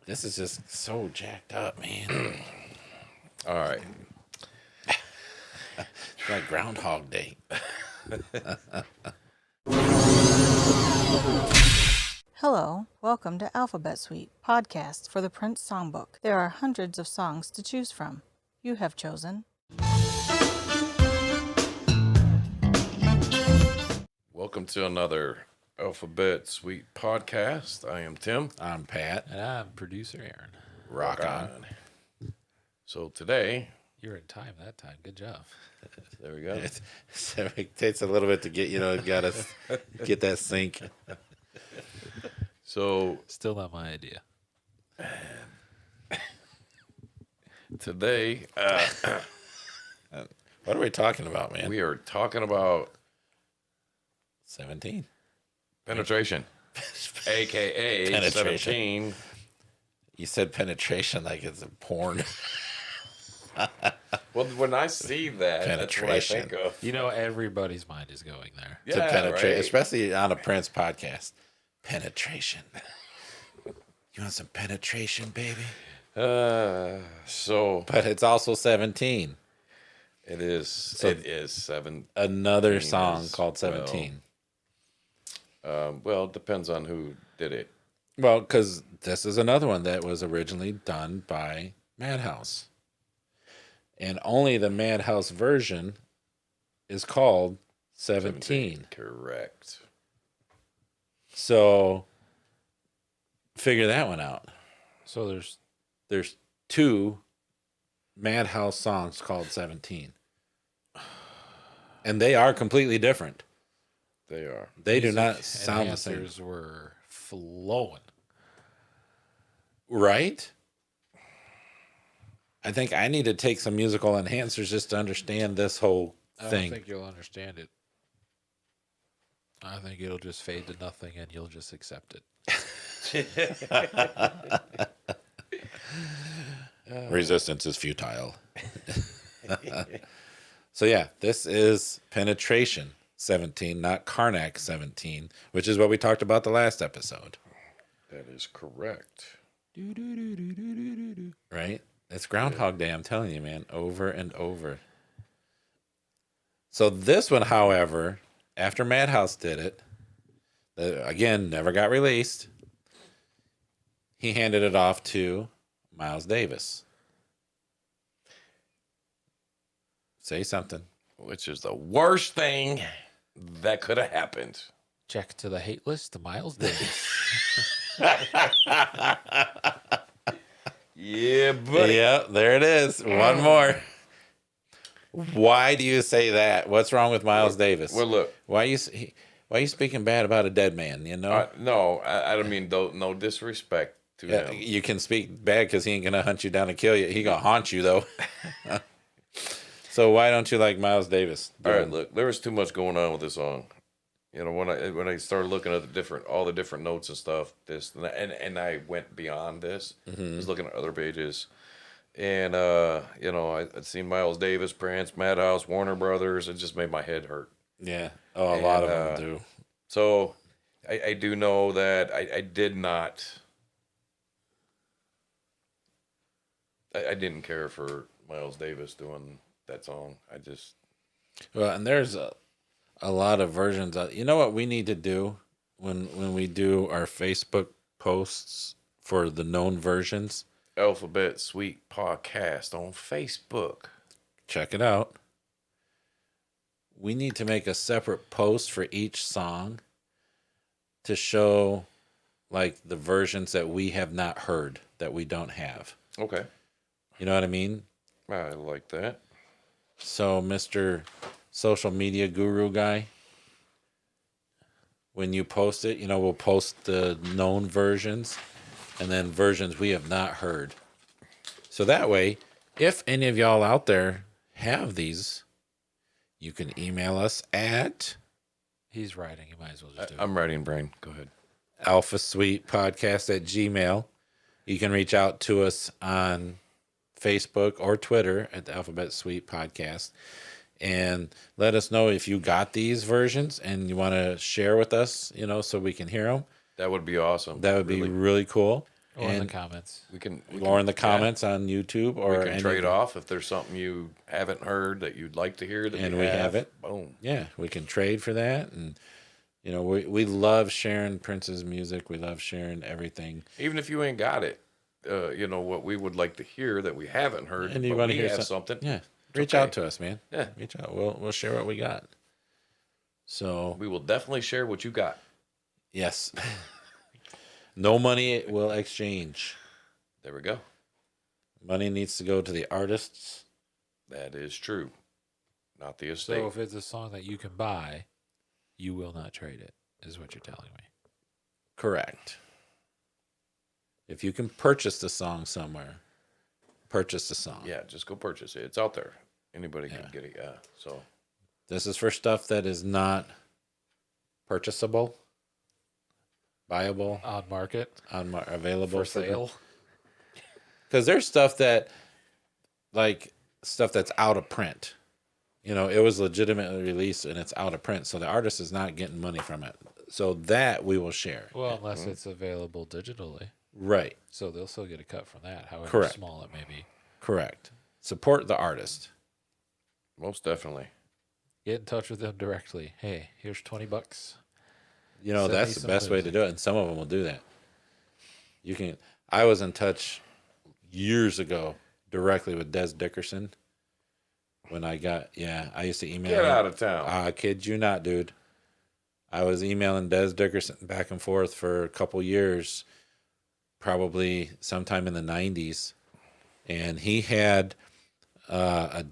This is just so jacked up, man. All right. It's like Groundhog Day. Hello, welcome to Alphabet Suite, podcast for the Prince Songbook. There are hundreds of songs to choose from. You have chosen. Welcome to another Alphabet Suite podcast. I am Tim. I'm Pat. And I'm producer Aaron. Rock on. So today, You're in time that time. Good job. there we go. So it takes a little bit to get, gotta get that sync. So Still not my idea. today, What are we talking about, man? we are talking about 17. penetration, aka Penetration. 17. You said penetration like it's a porn. Well, when I see that, that's what I think Penetration. of. You know, everybody's mind is going there. To Yeah, penetrate, right. especially on a Prince podcast. Penetration. You want some penetration, baby? So But it's also 17. it is. It is 7. Another 17 song is, called 17. Well, it depends on who did it. Well, because this is another one that was originally done by Madhouse. And only the Madhouse version is called 17. Correct. So figure that one out. So There's two Madhouse songs called 17. And they are completely different. They are. They do music not sound the same. enhancers were flowing. Right? I think I need to take some musical enhancers just to understand this whole I don't thing. think you'll understand it. I think it'll just fade to nothing and you'll just accept it. Resistance is futile. So yeah, this is Penetration 17, not Karnak 17, which is what we talked about the last episode, That is correct. right? It's Groundhog Day, I'm telling you, man, over and over. So this one, however, after Madhouse did it, again, never got released. He handed it off to Miles Davis. Say something. Which is the worst thing that could have happened. Check to the hate list to Miles Davis. Yeah, buddy. Yeah, there it is. One more. Why do you say that? What's wrong with Miles Davis? Well, look. Why you speaking bad about a dead man? You know, No, I don't mean no disrespect to yeah, him. you can speak bad because he ain't gonna hunt you down and kill you. He gonna haunt you though. So why don't you like Miles Davis? All right, look, there was too much going on with this song. You know, when I started looking at all the different notes and stuff, and I went beyond this. I was looking at other pages, and you know, I'd seen Miles Davis, Prince, Madhouse, Warner Brothers. It just made my head hurt. Yeah. Oh, a lot of them And, do. So I do know that I did not. I didn't care for Miles Davis doing that song. I just Well, and there's a lot of versions of. You know what we need to do when we do our Facebook posts for the known versions? Alphabet Suite podcast on Facebook. Check it out. We need to make a separate post for each song to show like the versions that we have not heard, that we don't have. Okay, You know what I mean? I like that. So, Mr. Social Media Guru guy, when you post it, we'll post the known versions and then versions we have not heard. So that way, if any of y'all out there have these, you can email us at He's writing. You might as well just do it. I'm writing, Brain. Go ahead. alphasweetpodcast@gmail. You can reach out to us on Facebook or Twitter at the Alphabet Suite Podcast and let us know if you got these versions and you want to share with us, so we can hear them. That would be awesome. That would be Really. really cool. Or in the And comments. We can or in the yeah, comments on YouTube or we can trade anything. off if there's something you haven't heard that you'd like to hear that And we we have. have it. Boom. Yeah, we can trade for that. And we love sharing Prince's music. We love sharing everything. Even if you ain't got it, what we would like to hear that we haven't heard, And you but want we to hear have something? something. Yeah, reach okay. out to us, man. Yeah. Reach out. We'll share what we got. So We will definitely share what you got. yes, no money will exchange. There we go. Money needs to go to the artists. That is true. Not the estate. So if it's a song that you can buy, you will not trade it, is what you're telling me. Correct. If you can purchase the song somewhere, purchase the song. Yeah, just go purchase it. It's out there. Anybody can Yeah. get it. Yeah. So This is for stuff that is not purchasable, buyable, On market, available for sale. Because there's stuff that, like stuff that's out of print. It was legitimately released and it's out of print, so the artist is not getting money from it. So that we will share. Well, unless it's available digitally. Right. So they'll still get a cut from that, however Correct. small it may be. Correct. Support the artist. most definitely. Get in touch with them directly. Hey, here's $20. That's Send me the some best way to music. do it, and some of them will do that. You can. I was in touch years ago directly with Des Dickerson when I used to email Get him. out of town. I kid you not, dude. I was emailing Des Dickerson back and forth for a couple years, probably sometime in the 90s. And he had a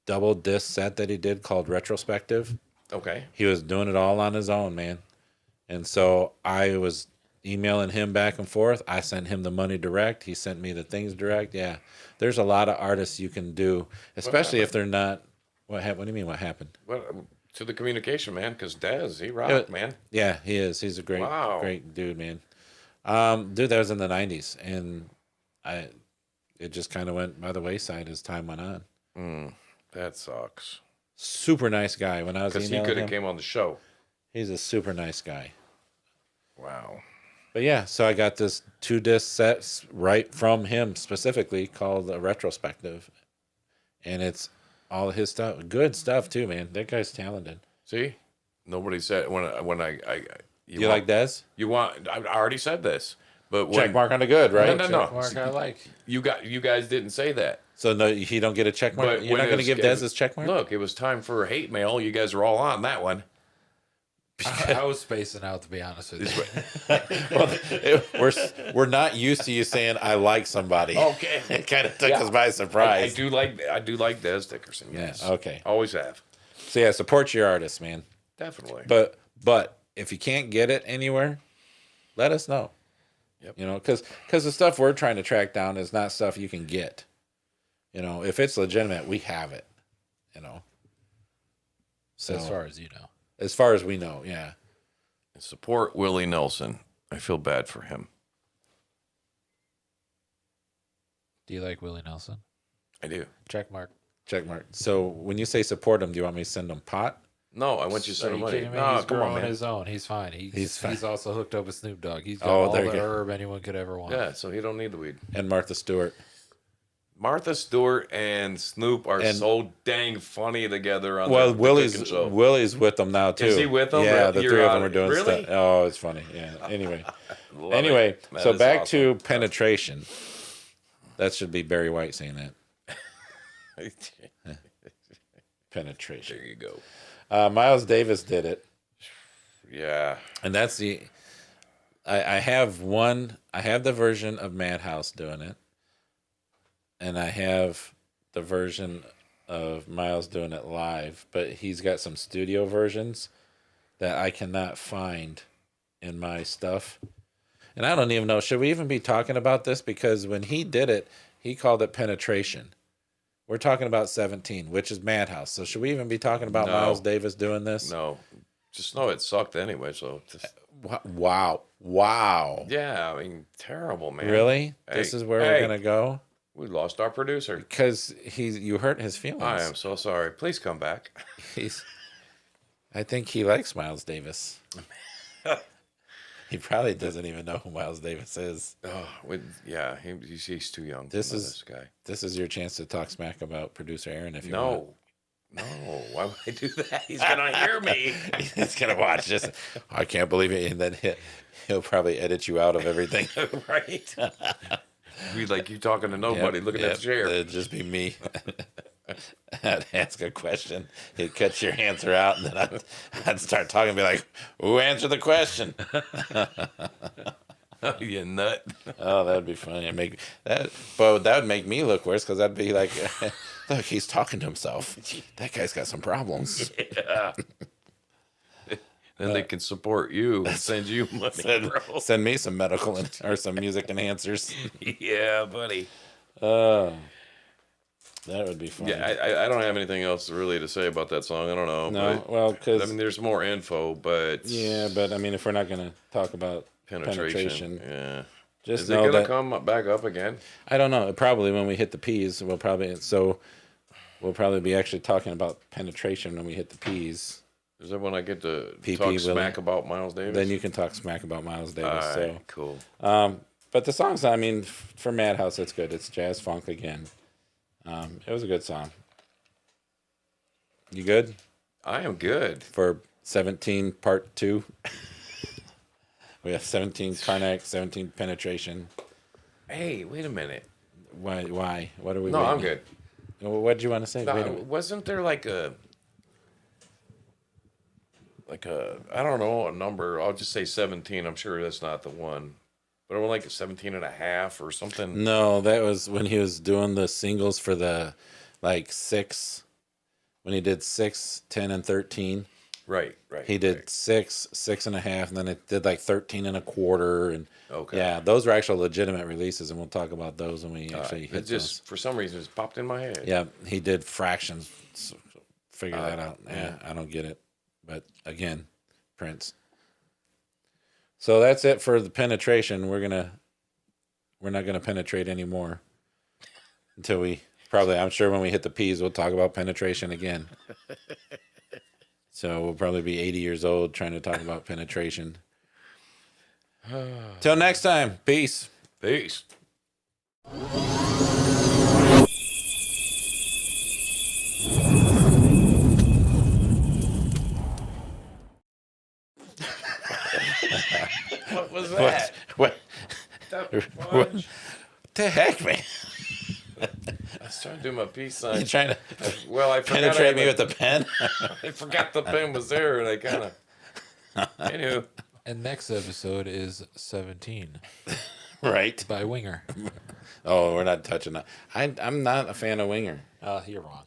double disc set that he did called Retrospective. Okay. He was doing it all on his own, man. And so I was emailing him back and forth. I sent him the money direct. He sent me the things direct. Yeah. There's a lot of artists you can do, especially if they're not. What do you mean? What happened? Well, to the communication, man, because Dez, he rocked, man. Yeah, he is. He's a great, Wow. great dude, man. Dude, that was in the 90s. And it just kind of went by the wayside as time went on. That sucks. Super nice guy. When I was Because he emailing could him, have came on the show. he's a super nice guy. Wow. But yeah, so I got this 2-disc sets right from him specifically called a Retrospective. And it's all his stuff. Good stuff too, man. That guy's talented. See, nobody said when I You like Des? you want. I already said this, but when, Check mark on the good, right? No, no. Mark, I like. You guys didn't say that. So no, he don't get a check mark. But You're when not it going to was- give Des his check mark. Look, it was time for hate mail. You guys are all on that one. I was spacing out, to be honest with you. we're not used to you saying I like somebody. Okay. It kind of took Yeah. us by I surprise. do like Des Dickerson. Yes. okay. Always have. So yeah, support your artist, man. Definitely. But if you can't get it anywhere, let us know. Yep. Because the stuff we're trying to track down is not stuff you can get. If it's legitimate, we have it. So As far as you know. as far as we know, yeah. Support Willie Nelson. I feel bad for him. Do you like Willie Nelson? I do. Check mark. Check mark. So when you say support him, do you want me to send him pot? No, I want you to Are send him you money. kidding me? No, He's come growing on, man. his own. He's fine. He's fine. He's also hooked up with Snoop Dogg. He's got Oh, all there the you go. herb anyone could ever want. Yeah, so he don't need the weed. And Martha Stewart. Martha Stewart and Snoop are And- so dang funny together on Well, the cooking show. Willie's with them now too. Is he with them? Yeah, the You're three of on them are it. doing Really? stuff. Oh, it's funny. Yeah. Anyway, Love anyway. it. That So is back awesome. to penetration. That should be Barry White saying that. Penetration. There you go. Miles Davis did it, Yeah. and that's the. I have one. I have the version of Madhouse doing it, and I have the version of Miles doing it live. But he's got some studio versions that I cannot find in my stuff, and I don't even know. Should we even be talking about this? Because when he did it, he called it penetration. We're talking about 17, which is Madhouse. So should we even be talking about No. Miles Davis doing this? No. Just know it sucked anyway, so just, Wow. yeah, I mean, terrible, man. Really? This Hey, is where hey. we're going to go? We lost our producer. Because you hurt his feelings. I am so sorry. Please come back. I think he likes Miles Davis. He probably doesn't even know who Miles Davis is. Oh, yeah, he's too young. This for is- this guy. This is your chance to talk smack about producer Aaron if you No, no. Why would I do that? He's gonna hear me. want. He's gonna watch this. I can't believe it, and then he'll probably edit you out of everything. Right. Be like you talking to nobody, looking at the chair. It'd just be me. I'd ask a question. He'd cut your answer out, and then I'd start talking and be like, "Who answered the question?" You nut. Oh, that'd be funny. But that would make me look worse because I'd be like, "Look, he's talking to himself. That guy's got some problems." Yeah. Then they can support you and send you money, bro. Send me some medical or some music enhancers. Yeah, buddy. That would be fun. Yeah, I don't have anything else really to say about that song. I don't know. No, but, well, because I mean, there's more info, but yeah, but I mean, if we're not gonna talk about penetration. penetration, Yeah. just Is it know gonna that come back up again? I don't know. Probably when we hit the P's, we'll probably be actually talking about penetration when we hit the P's. Is that when I get to PP talk Willie. smack about Miles Davis? Then you can talk smack about Miles All Davis. right, cool. But the songs, I mean, for Madhouse, it's good. It's jazz funk again. It was a good song. You good I am good. for 17 part 2? We have 17 Karnak, 17 penetration. Hey, wait a minute. Why? What are we? No, I'm waiting? good. What did you want to say? No, Wait a minute. wasn't there like a I don't know, a number? I'll just say 17. I'm sure that's not the one. But it was like 17 and a half or something. No, that was when he was doing the singles for the like 6. When he did 6, 10, and 13. Right. He did right. 6, 6.5, and then it did like 13 and a quarter, and Okay. yeah, those were actual legitimate releases, and we'll talk about those when we actually It hit just for some reason it's popped in my head. those. Yeah, he did fractions. So figure that out. yeah. Yeah, I don't get it, but again, Prince. So that's it for the penetration. We're not gonna penetrate anymore until we probably. I'm sure when we hit the P's, we'll talk about penetration again. So we'll probably be 80 years old trying to talk about penetration. Till next time, peace. Peace. What was that? What That what fudge. the heck, man? I was trying to do my peace You sign. trying to Well, I forgot penetrate I me with the pen? I forgot the pen was there, and I kind of. I knew. And next episode is 17 Right. by Winger. Oh, we're not touching that. I'm not a fan of Winger. You're wrong.